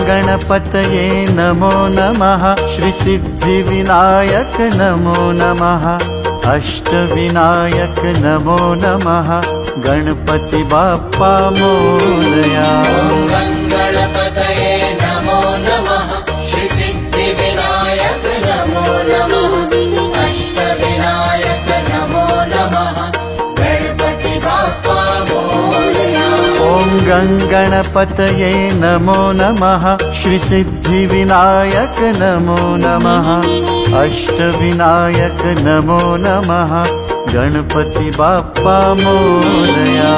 गणपतये नमो नमः। श्री सिद्धिविनायक नमो नमः। अष्टविनायक नमो नमः। गणपति बाप्पा मोरया। गणपतये नमो नमः। श्री सिद्धिविनायक नमो नमः। अष्टविनायक नमो नमः। गणपति बाप्पा मोरया। ॐ गणपतये नमो नमः। श्री सिद्धिविनायक नमो नमः। अष्टविनायक नमो नमः। गणपति बाप्पा मोरया।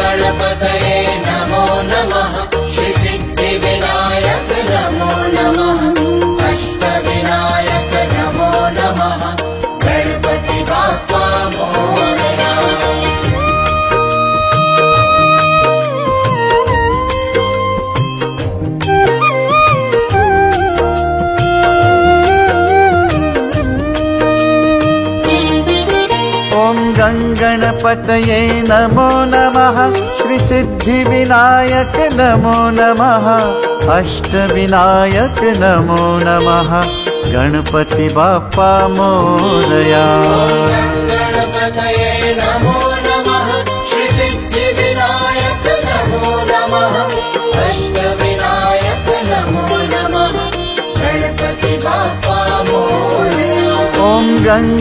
गणपतये नमो नमः। श्री सिद्धिविनायक नमो नमः। अष्टविनायक नमो नमः। गणपति बाप्पा मोरया। गणपतये नमो नमः। श्री सिद्धिविनायक नमो नमः। अष्टविनायक नमो नमः। गणपति बाप्पा मोरया। गणपतये नमो नमः। श्री सिद्धिविनायक नमो नमः। अष्टविनायक नमो नमः। गणपति बाप्पा मोरया। ॐ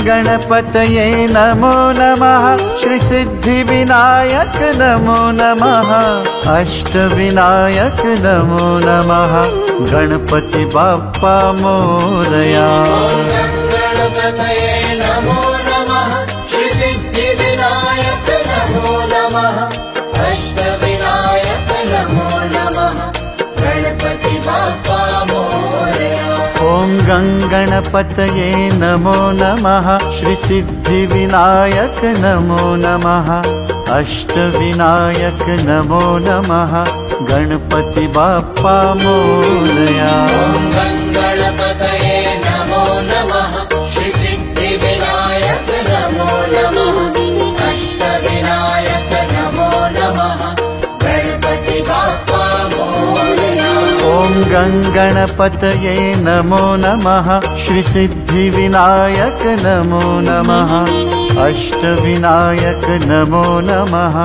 गणपतये नमो नमः। श्री सिद्धिविनायक नमो नमः। अष्टविनायक नमो नमः। गणपति बाप्पा मोरया। गणपतये नमो नमः। श्री सिद्धिविनायक नमो नमः। अष्टविनायक नमो नमः। गणपति बाप्पा मोरया। ॐ गणपतये नमो नमः। श्री सिद्धिविनायक नमो नमः। अष्टविनायक नमो नमः। गणपति बाप्पा मोरया। गणपतये नमो नमः। श्री सिद्धिविनायक नमो नमः। अष्टविनायक नमो नमः। गणपति बाप्पा मोरया। ॐ गणपतये नमो नमः। श्री सिद्धिविनायक नमो नमः। अष्टविनायक नमो नमः।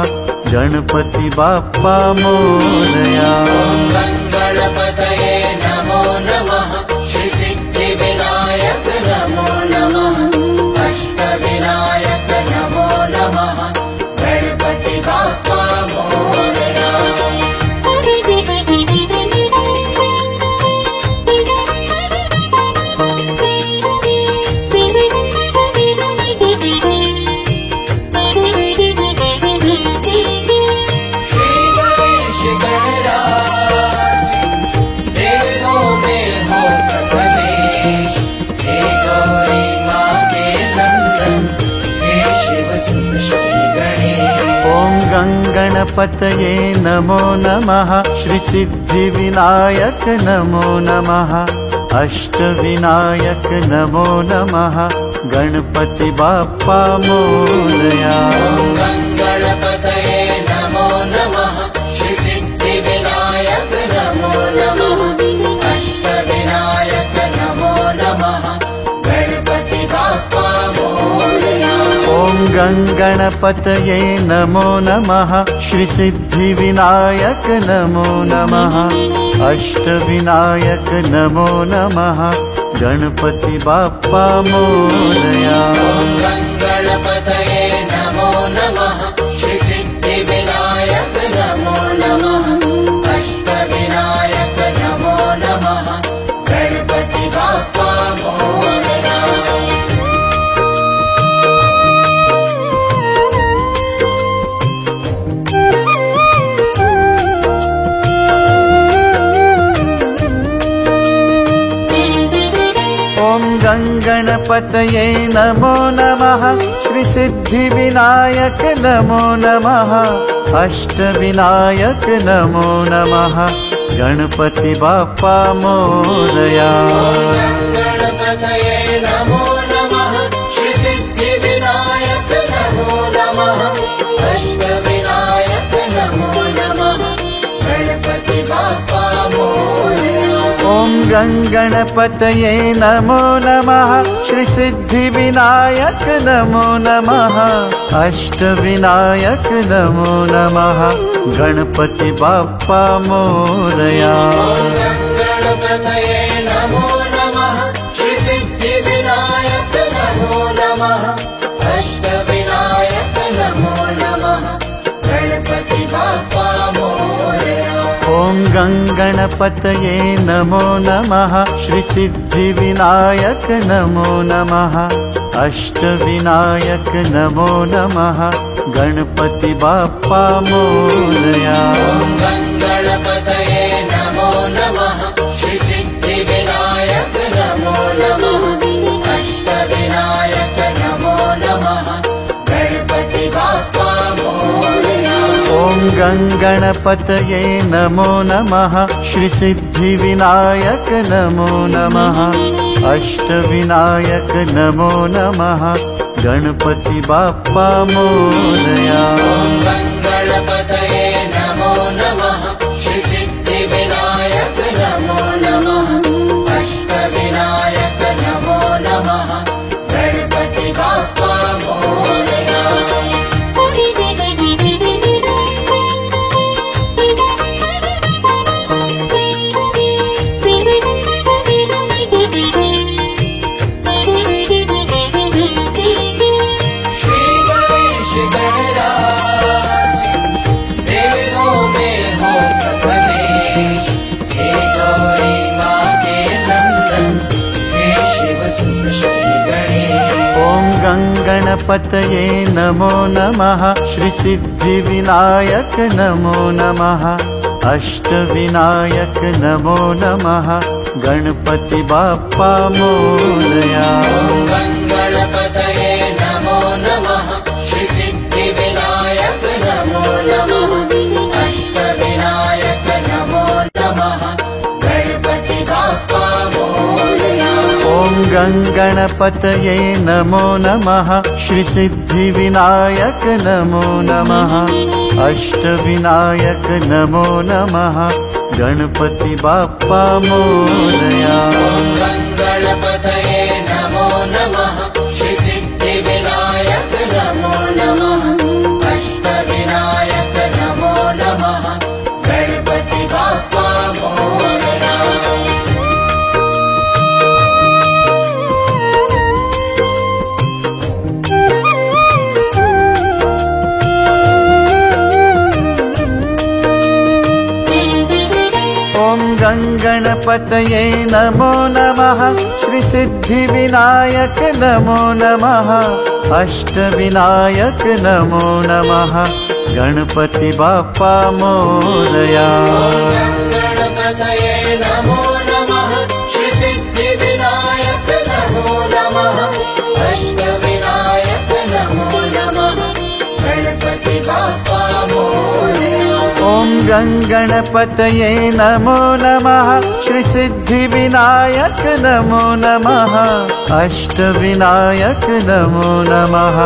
गणपति बाप्पा मोरया। गणपतये नमो नमः। श्री सिद्धिविनायक नमो नमः। अष्टविनायक नमो नमः। गणपति बाप्पा मोरया। गणपतये नमो नमः। श्री सिद्धिविनायक नमो नमः। अष्टविनायक नमो नमः। गणपति बाप्पा मोरया। गणपतये नमो नमः। श्री सिद्धिविनायक नमो नमः। अष्टविनायक नमो नमः। गणपति बाप्पा मोरया। ॐ गणपतये नमो नमः। श्री सिद्धिविनायक नमो नमः। अष्टविनायक नमो नमः। गणपति बाप्पा मोरया। गणपतये नमो नमः। श्री सिद्धिविनायक नमो नमः। अष्टविनायक नमो नमः। गणपति बाप्पा मोरया। गणगणपतये नमो नमः श्रीसिद्धिविनायक नमो नमः अष्टविनायक नमो नमः गणपति बाप्पा मोरया गणपतये नमो नमः श्रीसिद्धिविनायक नमो नमः अष्टविनायक नमो नमः गणपति बाप्पा मोरया ॐ गणगणपतये नमो नमः श्रीसिद्धिविनायक नमो नमः अष्टविनायक नमो नमः गणपति बाप्पा मोरया गणपतये नमो नमः श्रीसिद्धिविनायक नमो नमः अष्टविनायक नमो नमः गणपति बाप्पा मोरया ॐ गणगणपतये नमो नमः श्रीसिद्धिविनायक नमो नमः अष्टविनायक नमो नमः गणपति बाप्पा मोरया गणपतये नमो नमः श्रीसिद्धिविनायक नमो नमः अष्टविनायक नमो नमः गणपति बाप्पा मोरया ॐ गणगणपतये नमो नमः श्रीसिद्धिविनायक नमो नमः अष्टविनायक नमो नमः गणपति बाप्पा मोरया गणपतये नमो नमः श्रीसिद्धिविनायक नमो नमः अष्टविनायक नमो नमः गणपति बाप्पा मोरया गणपतये नमो नमः श्रीसिद्धिविनायक नमो नमः अष्टविनायक नमो नमः गणपति बाप्पा मोरया गणपतये नमो नमः श्रीसिद्धिविनायक नमो नमः अष्टविनायक नमो नमः गणपति बाप्पा मोरया ॐ गणगणपतये नमो नमः श्रीसिद्धिविनायक नमो नमः अष्टविनायक नमो नमः गणपति बाप्पा मोरया गणपतये नमो नमः श्रीसिद्धिविनायक नमो नमः अष्टविनायक नमो नमः गणपति बाप्पा मोरया गणगणपतये नमो नमः श्रीसिद्धिविनायक नमो नमः अष्टविनायक नमो नमः गणपति बाप्पा मोरया गणपतये नमो नमः श्रीसिद्धिविनायक नमो नमः अष्टविनायक नमो नमः गणपति बाप्पा मोरया ॐ गणगणपतये नमो नमः श्रीसिद्धिविनायक नमो नमः अष्टविनायक नमो नमः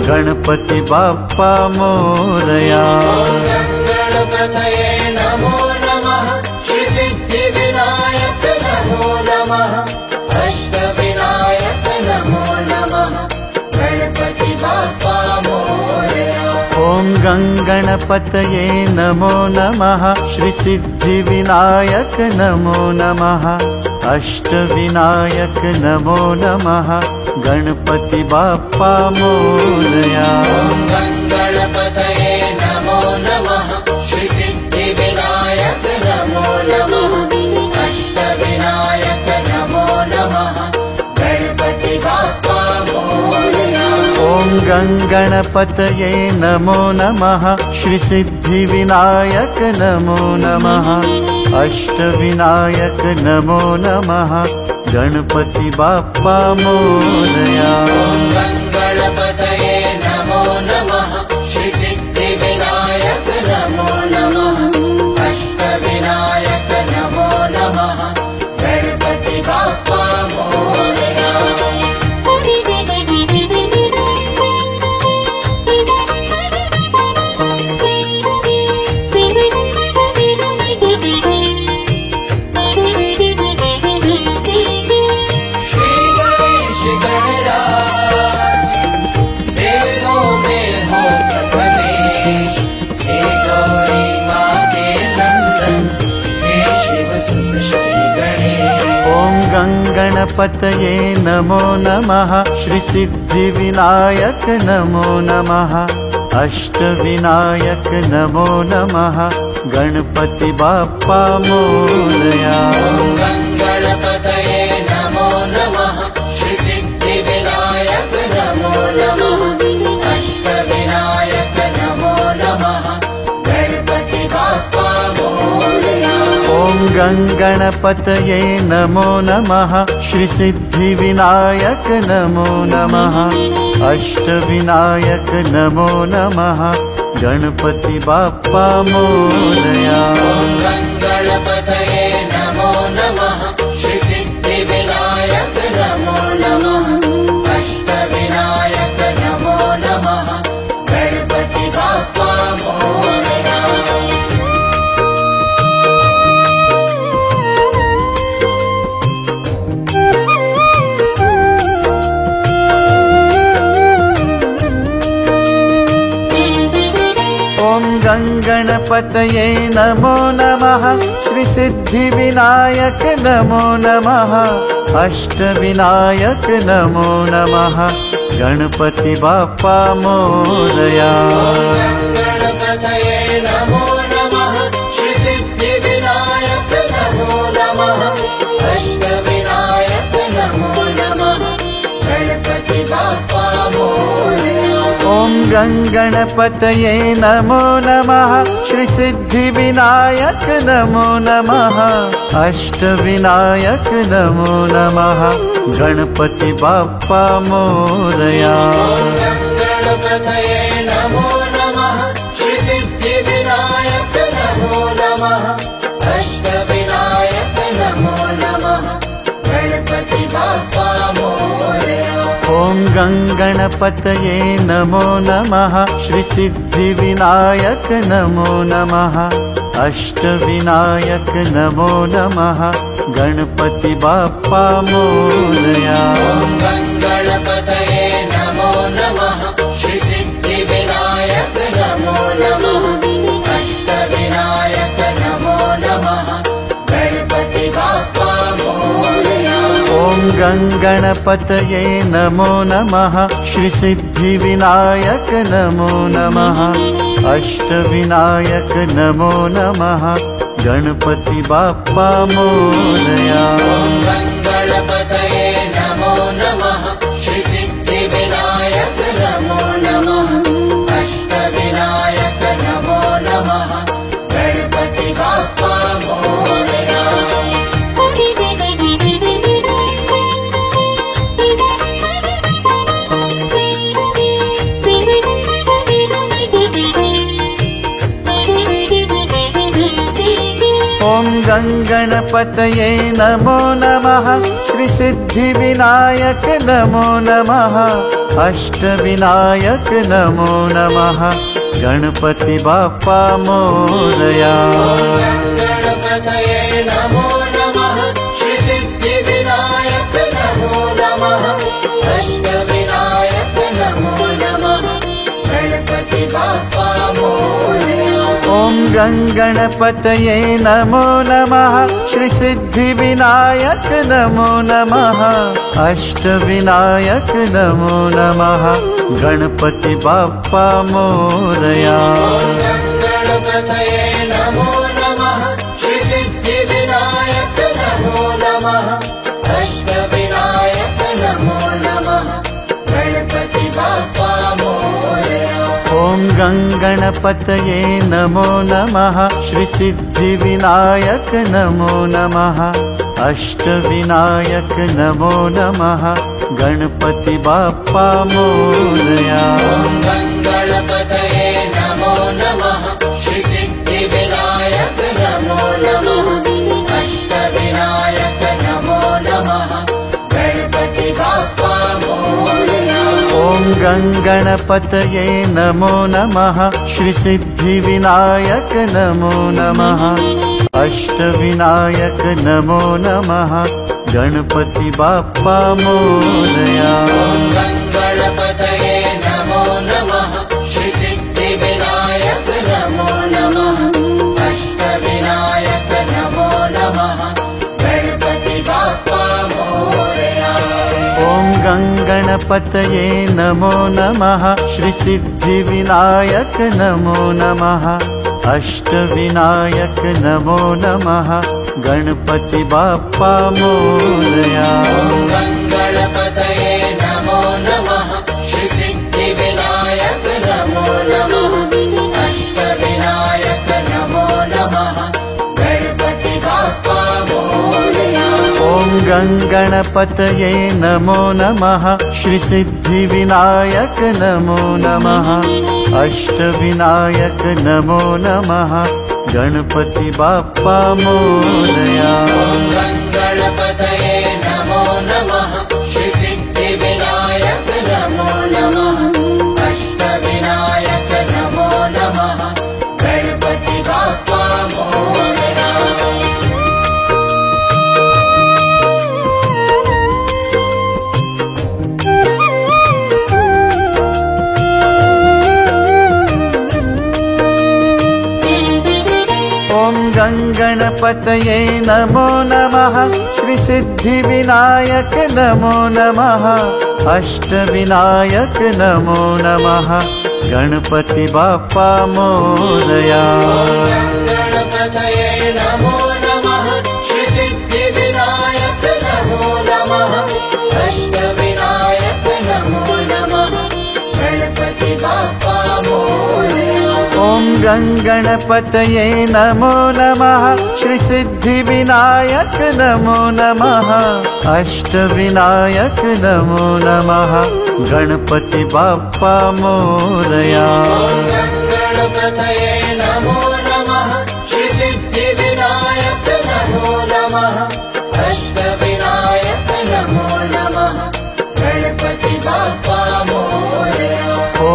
गणपति बाप्पा मोरया गणपतये नमो नमः श्रीसिद्धिविनायक नमो नमः अष्टविनायक नमो नमः गणपति बाप्पा मोरया ॐ गणगणपतये नमो नमः श्रीसिद्धिविनायक नमो नमः अष्टविनायक नमो नमः गणपति बाप्पा मोरया गणपतये नमो नमः श्रीसिद्धिविनायक नमो नमः अष्टविनायक नमो नमः गणपति बाप्पा मोरया ॐ गणगणपतये नमो नमः श्रीसिद्धिविनायक नमो नमः अष्टविनायक नमो नमः गणपति बाप्पा मोरया। गणपतये नमो नमः श्री सिद्धि विनायक नमो नमः अष्टविनायक नमो नमः गणपति बाप्पा मोरया। गणपतये नमो नमः श्री सिद्धि विनायक नमो नमः अष्टविनायक नमो नमः गणपति बाप्पा मोरया। गणपतये नमो नमः श्री सिद्धि विनायक नमो नमः अष्टविनायक नमो नमः गणपति बाप्पा मोरया। गणपतये नमो नमः श्री सिद्धि विनायक नमो नमः अष्टविनायक नमो नमः गणपति बाप्पा मोरया। गणपतये नमो नमः श्री सिद्धि विनायक नमो नमः अष्टविनायक नमो नमः गणपति बाप्पा मोरया। गणपतये नमो नमः श्री सिद्धि विनायक नमो नमः अष्टविनायक नमो नमः गणपति बाप्पा मोरया। गणपतये नमो नमः श्री सिद्धि विनायक नमो नमः अष्टविनायक नमो नमः गणपति बाप्पा मोरया। गणपतये नमो नमः श्री सिद्धि विनायक नमो नमः अष्टविनायक नमो नमः गणपति बाप्पा मोरया। गणपतये नमो नमः श्री सिद्धि विनायक नमो नमः अष्टविनायक नमो नमः गणपति बाप्पा मोरया। गणपतये नमो नमः श्री सिद्धि विनायक नमो नमः अष्टविनायक नमो नमः गणपति बाप्पा मोरया। गणपतये नमो नमः श्री सिद्धि विनायक नमो नमः अष्टविनायक नमो नमः गणपति बाप्पा मोरया। गणपतये नमो नमः श्री सिद्धि विनायक नमो नमः अष्टविनायक नमो नमः गणपति बाप्पा मोरया। गणपतये नमो नमः श्री सिद्धि विनायक नमो नमः अष्टविनायक नमो नमः गणपति बाप्पा मोरया। गणपतये नमो नमः श्री सिद्धि विनायक नमो नमः अष्टविनायक नमो नमः गणपति बाप्पा मोरया। गणपतये नमो नमः श्री सिद्धि विनायक नमो नमः अष्टविनायक नमो नमः गणपति बाप्पा मोरया। गणपतये नमो नमः श्री सिद्धि विनायक नमो नमः अष्टविनायक नमो नमः गणपति बाप्पा मोरया। गणपतये नमो नमः श्री सिद्धि विनायक नमो नमः अष्टविनायक नमो नमः गणपति बाप्पा मोरया। गणपतये गणपतये नमो नमः श्रीसिद्धिविनायक नमो नमः अष्टविनायक नमो नमः गणपति बाप्पा मोरया। गणपतये नमो नमः श्रीसिद्धिविनायक नमो नमः अष्टविनायक नमो नमः गणपति बाप्पा मोरया। ॐ गणपतये नमो नमः श्रीसिद्धिविनायक नमो नमः अष्टविनायक नमो नमः गणपति बाप्पा मोरया। गणपतये नमो नमः श्रीसिद्धिविनायक नमो नमः अष्टविनायक नमो नमः गणपति बाप्पा मोरया। ॐ गणपतये नमो नमः श्रीसिद्धिविनायक नमो नमः अष्टविनायक नमो नमः गणपति बाप्पा मोरया। गणपतये नमो नमः श्रीसिद्धिविनायक नमो नमः अष्टविनायक नमो नमः गणपति बाप्पा मोरया। ॐ गणपतये नमो नमः श्रीसिद्धिविनायक नमो नमः अष्टविनायक नमो नमः गणपति बाप्पा मोरया। गणपतये नमो नमः श्रीसिद्धिविनायक नमो नमः अष्टविनायक नमो नमः गणपति बाप्पा मोरया। गणपतये नमो नमः श्रीसिद्धिविनायक नमो नमः अष्टविनायक नमो नमः गणपति बाप्पा मोरया। गणपतये नमो नमः श्रीसिद्धिविनायक नमो नमः अष्टविनायक नमो नमः गणपति बाप्पा मोरया। ॐ गणपतये नमो नमः श्रीसिद्धिविनायक नमो नमः अष्टविनायक नमो नमः गणपति बाप्पा मोरया। गणपतये नमो नमः श्रीसिद्धिविनायक नमो नमः अष्टविनायक नमो नमः गणपति बाप्पा मोरया। ॐ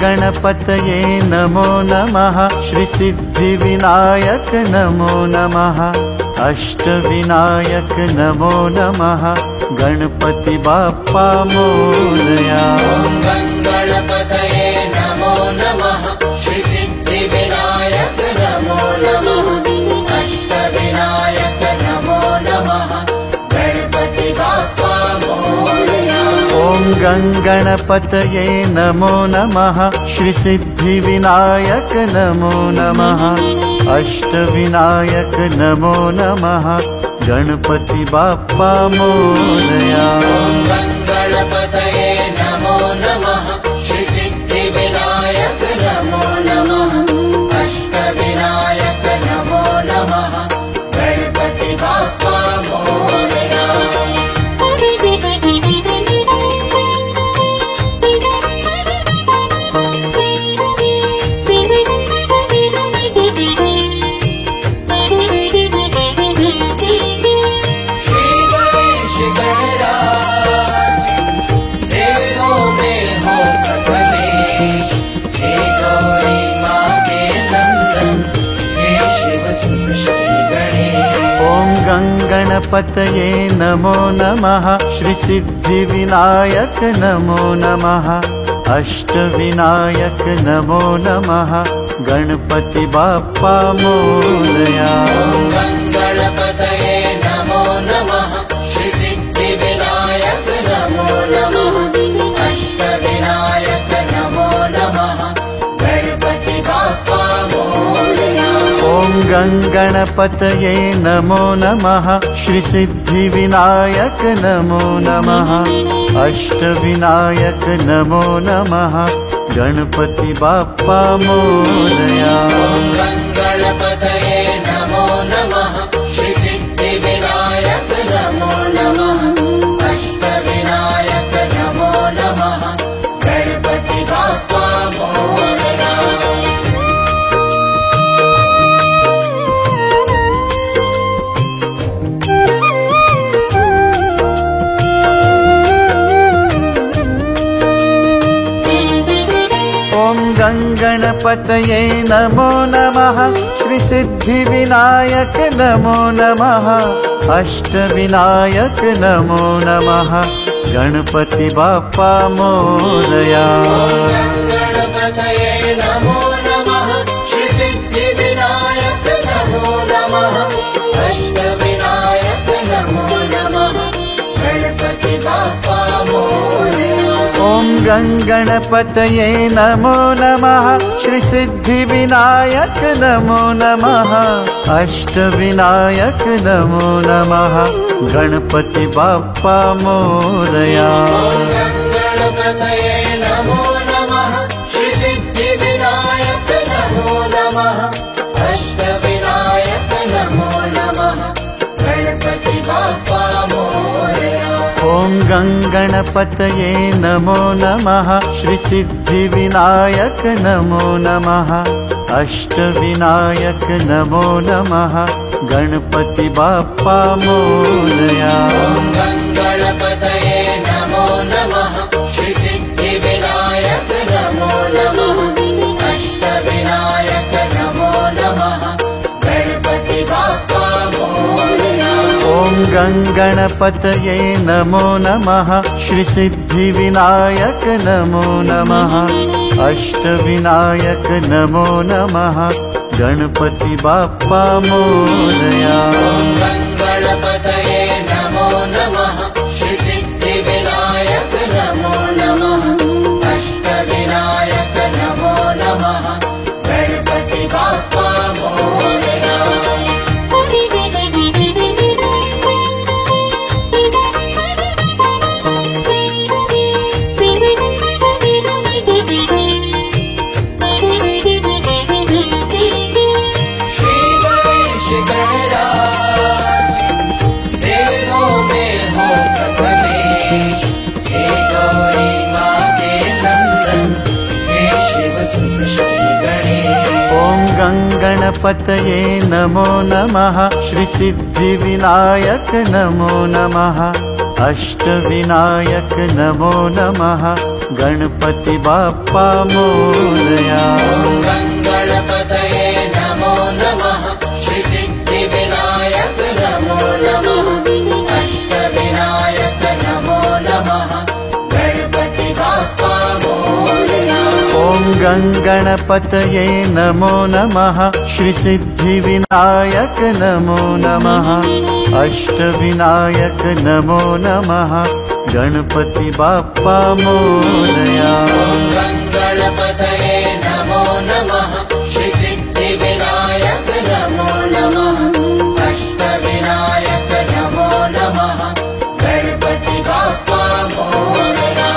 गणपतये नमो नमः श्रीसिद्धिविनायक नमो नमः अष्टविनायक नमो नमः गणपति बाप्पा मोरया। गणपतये नमो नमः श्रीसिद्धिविनायक नमो नमः अष्टविनायक नमो नमः गणपति बाप्पा मोरया। ॐ गणपतये नमो नमः श्रीसिद्धिविनायक नमो नमः अष्टविनायक नमो नमः गणपति बाप्पा मोरया। गणपतये नमो नमः श्रीसिद्धिविनायक नमो नमः अष्टविनायक नमो नमः गणपति बाप्पा मोरया। गणपतये नमो नमः श्रीसिद्धिविनायक नमो नमः अष्टविनायक नमो नमः गणपति बाप्पा मोरया। गणपतये नमो नमः श्रीसिद्धिविनायक नमो नमः अष्टविनायक नमो नमः गणपति बाप्पा मोरया। ॐ गणपतये नमो नमः श्रीसिद्धिविनायक नमो नमः अष्टविनायक नमो नमः गणपति बाप्पा मोरया। गणपतये नमो नमः श्री सिद्धिविनायक नमो नमः अष्टविनायक नमो नमः गणपति बाप्पा मोरया। गणपतये नमो नमः श्री सिद्धिविनायक नमो नमः अष्टविनायक नमो नमः गणपति बाप्पा मोरया। गणपतये नमो नमः श्री सिद्धिविनायक नमो नमः अष्टविनायक नमो नमः गणपति बाप्पा मोरया। ॐ गणपतये नमो नमः श्री सिद्धिविनायक नमो नमः अष्टविनायक नमो नमः गणपति बाप्पा मोरया। गणपतये नमो नमः श्री सिद्धिविनायक नमो नमः अष्टविनायक नमो नमः गणपति बाप्पा मोरया। ॐ गणपतये नमो नमः श्री सिद्धिविनायक नमो नमः अष्टविनायक नमो नमः गणपति बाप्पा मोरया। गणपतये नमो नमः श्री सिद्धिविनायक नमो नमः अष्टविनायक नमो नमः गणपति बाप्पा मोरया। ॐ गणपतये नमो नमः श्री सिद्धिविनायक नमो नमः अष्टविनायक नमो नमः गणपति बाप्पा मोरया। गणपतये नमो नमः श्री सिद्धिविनायक नमो नमः अष्टविनायक नमो नमः गणपति बाप्पा मोरया। गणपतये नमो नमः श्री सिद्धिविनायक नमो नमः अष्टविनायक नमो नमः गणपति बाप्पा मोरया। गणपतये नमो नमः श्री सिद्धिविनायक नमो नमः अष्टविनायक नमो नमः गणपति बाप्पा मोरया। ॐ गणपतये नमो नमः श्री सिद्धिविनायक नमो नमः अष्टविनायक नमो नमः गणपति बाप्पा मोरया। गणपतये नमो नमः श्री सिद्धिविनायक नमो नमः अष्टविनायक नमो नमः गणपति बाप्पा मोरया।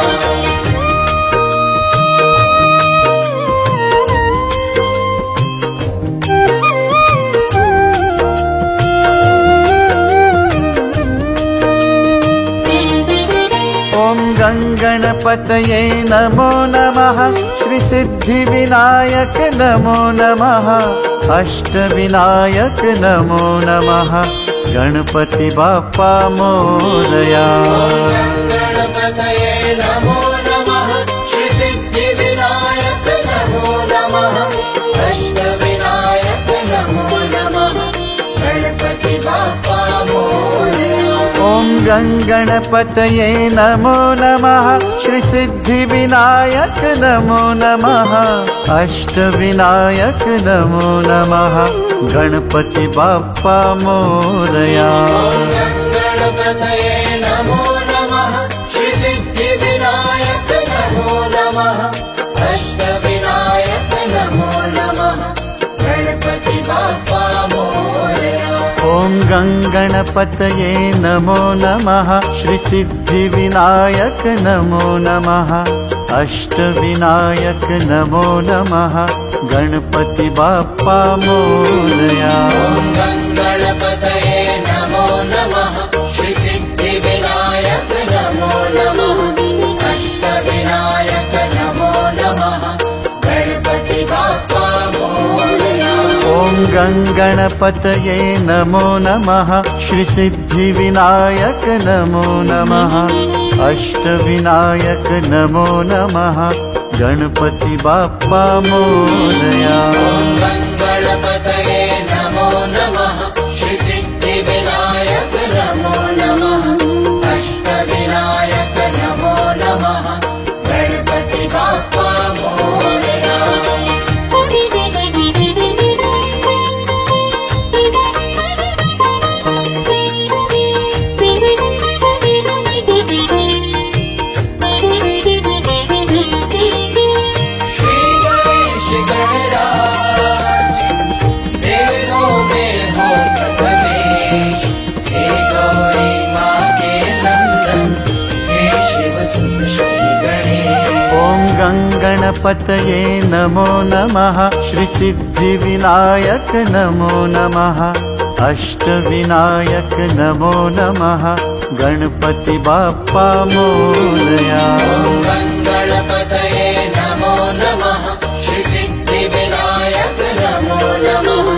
गणपतये नमो नमः श्री सिद्धिविनायक नमो नमः अष्टविनायक नमो नमः गणपति बाप्पा मोरया। गणपतये नमो नमः श्री सिद्धिविनायक नमो नमः अष्टविनायक नमो नमः गणपति बाप्पा मोरया। ॐ गणपतये नमो नमः श्री सिद्धिविनायक नमो नमः अष्टविनायक नमो नमः गणपति बाप्पा मोरया। गणपतये नमो नमः श्री सिद्धिविनायक नमो नमः अष्टविनायक नमो नमः गणपति बाप्पा मोरया। ॐ गणपतये नमो नमः श्रीसिद्धिविनायक नमो नमः अष्टविनायक नमो नमः गणपति बाप्पा मोरया। गणपतये नमो नमः श्रीसिद्धिविनायक नमो नमः अष्टविनायक नमो नमः गणपति बाप्पा मोरया। ॐ गणपतये नमो नमः श्रीसिद्धिविनायक नमो नमः अष्टविनायक नमो नमः गणपति बाप्पा मोरया। गणपतये नमो नमः श्रीसिद्धिविनायक नमो नमः अष्टविनायक नमो नमः गणपति बाप्पा मोरया। गणपतये नमो नमः श्रीसिद्धिविनायक नमो नमः अष्टविनायक नमो नमः गणपति बाप्पा मोरया। गणपतये नमो नमः श्रीसिद्धिविनायक नमो नमः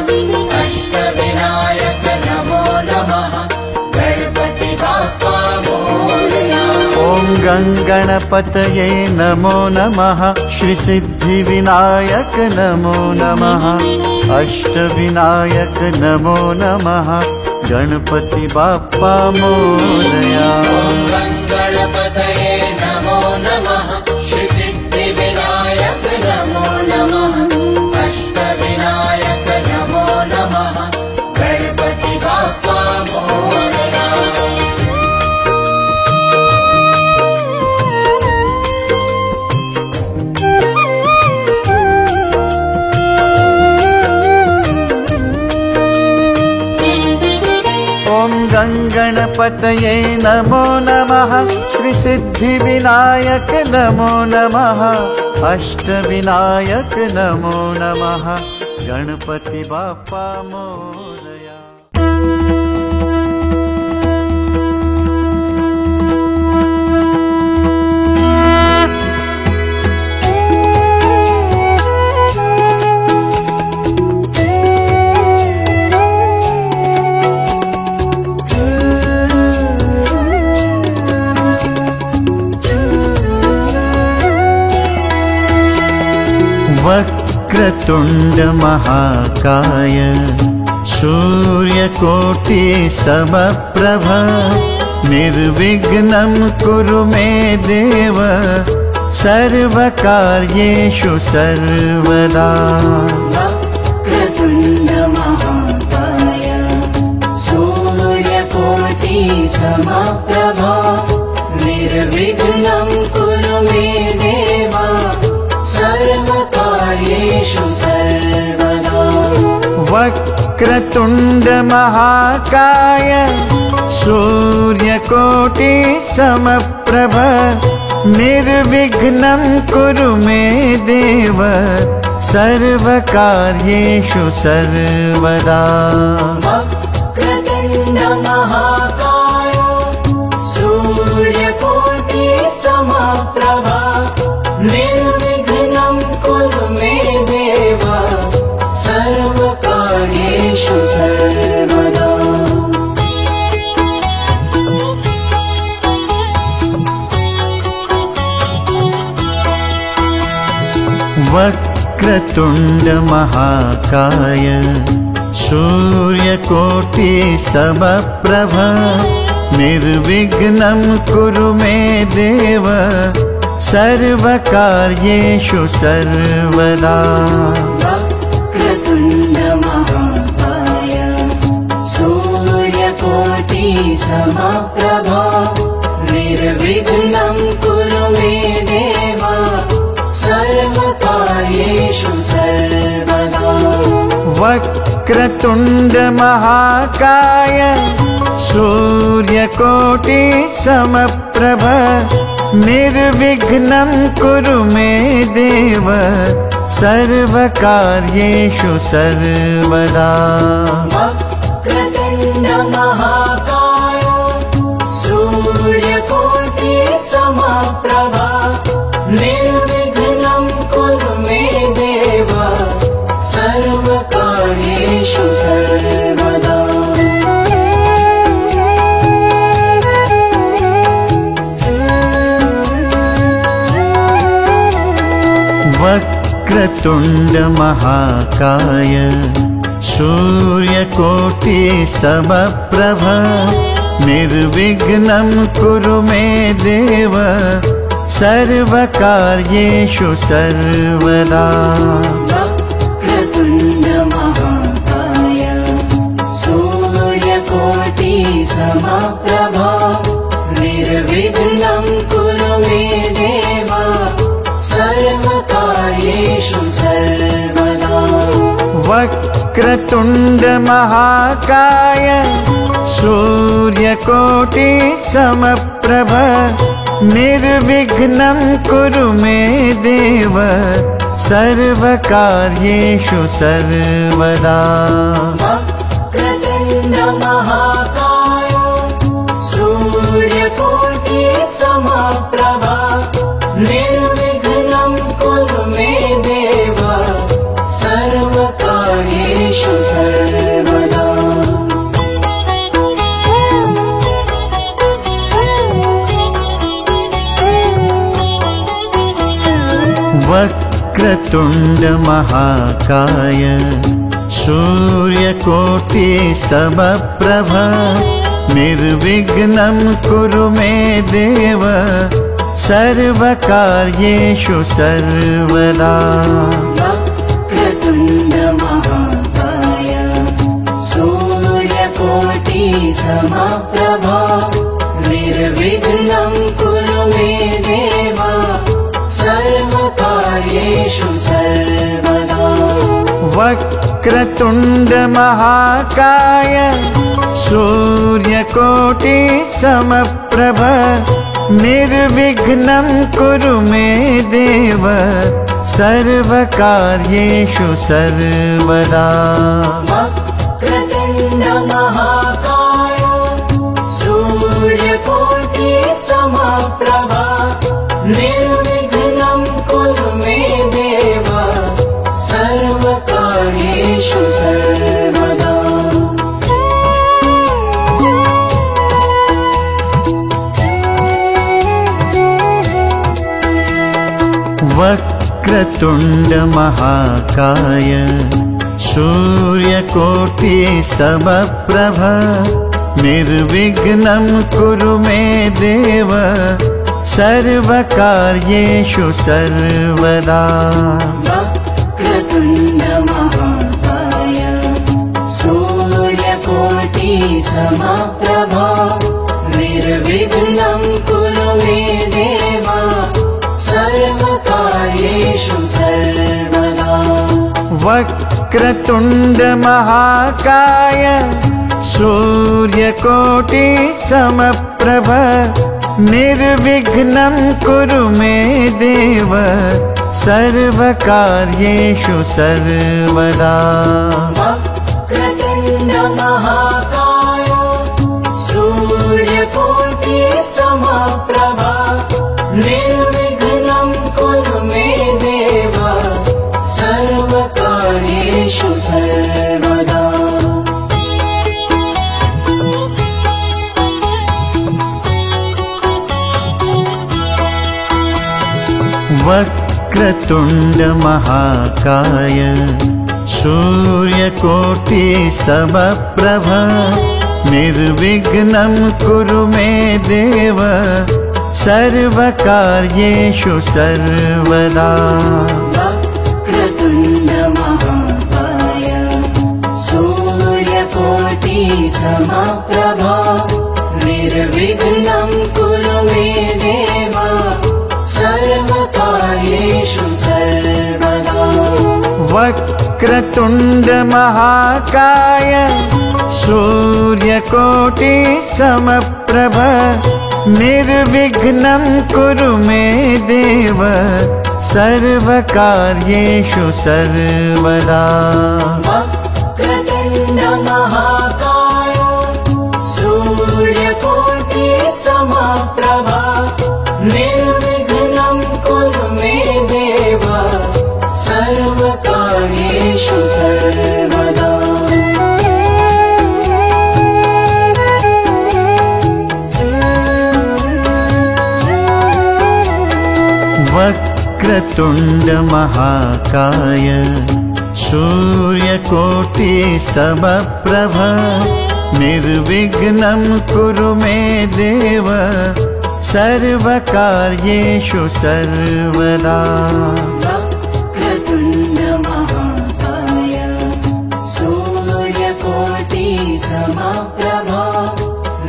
अष्टविनायक नमो नमः गणपति बाप्पा मोरया। गणपतये नमो नमः श्रीसिद्धिविनायक नमो नमः अष्टविनायक नमो नमः गणपति बाप्पा मोरया। गणपतये नमो नमः श्रीसिद्धिविनायक नमो नमः अष्टविनायक नमो नमः गणपति बाप्पा मोरया। गणपतये नमो नमः श्रीसिद्धिविनायक नमो नमः अष्टविनायक नमो नमः गणपति बाप्पा मोरया। वक्रतुण्ड महाकाय सूर्यकोटि समप्रभ निर्विघ्नं कुरु मे देव सर्वकार्येषु सर्वदा। वक्रतुण्ड महाकाय सूर्यकोटि समप्रभ निर्विघ्नं कुरु मे देव सर्वकार्येषु सर्वदा। वक्रतुण्ड महाकाय सूर्यकोटि समप्रभ निर्विघ्नं कुरु मे देव सर्वकार्येषु सर्वदा। वक्रतुण्ड महाकाय सूर्यकोटि समप्रभ निर्विघ्नं कुरु मे देव सर्वकार्येषु सर्वदा। वक्रतुण्ड महाकाय सूर्यकोटि समप्रभ निर्विघ्नं कुरु मे देव सर्वकार्येषु सर्वदा। वक्रतुण्ड महाकाय सूर्यकोटि समप्रभ निर्विघ्नं कुरु मे देव सर्वकार्येषु सर्वदा। वक्रतुण्ड महाकाय सूर्यकोटि समप्रभ निर्विघ्नं कुरु मे देव सर्वकार्येषु सर्वदा। वक्रतुण्ड महाकाय सूर्यकोटि समप्रभ निर्विघ्नं कुरु मे देव सर्वकार्येषु सर्वदा। वक्रतुण्ड महाकाय सूर्यकोटि समप्रभ निर्विघ्नं कुरु मे देव सर्वकार्येषु सर्वदा। वक्रतुण्ड महाकाय सूर्यकोटि समप्रभ निर्विघ्नं कुरु मे देव सर्वकार्येषु सर्वदा। वक्रतुण्ड महाकाय सूर्यकोटि समप्रभ निर्विघ्नं कुरु मे देव सर्वकार्येषु सर्वदा। वक्रतुण्ड महाकाय सूर्यकोटि समप्रभ निर्विघ्नं कुरु मे देव सर्वकार्येषु सर्वदा। वक्रतुण्ड महाकाय सूर्यकोटि समप्रभ निर्विघ्नं कुरु मे देव सर्वकार्येषु सर्वदा। वक्रतुण्ड महाकाय सूर्यकोटि समप्रभ निर्विघ्नं कुरु मे देव सर्वकार्येषु सर्वदा। वक्रतुण्ड महाकाय सूर्यकोटि समप्रभ निर्विघ्नं कुरु मे देव सर्वकार्येषु सर्वदा। वक्रतुण्ड महाकाय सूर्यकोटि समप्रभ निर्विघ्नं कुरु मे देव सर्वकार्येषु सर्वदा। वक्रतुण्ड महाकाय सूर्यकोटि समप्रभ निर्विघ्नं कुरु मे देव सर्वकार्येषु सर्वदा। वक्रतुण्ड महाकाय सूर्यकोटि समप्रभ निर्विघ्नं कुरु मे देव सर्वकार्येषु सर्वदा। वक्रतुण्ड महाकाय सूर्यकोटि समप्रभ निर्विघ्नं कुरु मे देव सर्वकार्येषु सर्वदा। वक्रतुण्ड महाकाय सूर्यकोटि समप्रभ निर्विघ्नं कुरु मे देव सर्वकार्येषु सर्वदा। वक्रतुण्ड महाकाय सूर्यकोटि समप्रभ निर्विघ्नं कुरु मे देव सर्वकार्येषु सर्वदा। वक्रतुण्ड महाकाय सूर्यकोटि समप्रभ निर्विघ्नं कुरु मे देव सर्वकार्येषु सर्वदा। वक्रतुण्ड महाकाय सूर्यकोटि समप्रभ निर्विघ्नं कुरु मे देव सर्वकार्येषु सर्वदा। वक्रतुण्ड महाकाय सूर्यकोटि समप्रभ निर्विघ्नं कुरु मे देव सर्वकार्येषु सर्वदा। वक्रतुण्ड महाकाय सूर्यकोटि समप्रभ निर्विघ्नं कुरु मे देव सर्वकार्येषु सर्वदा। वक्रतुण्ड महाकाय सूर्यकोटि समप्रभ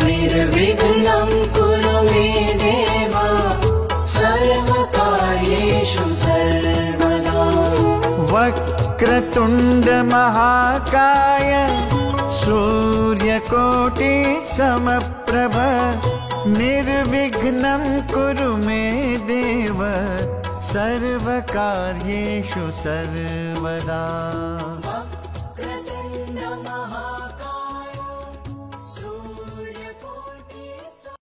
निर्विघ्नं कुरु मे देव सर्वकार्येषु सर्वदा। वक्रतुण्ड महाकाय सूर्यकोटि समप्रभ निर्विघ्नं कुरु मे देव सर्वकार्येषु सर्वदा।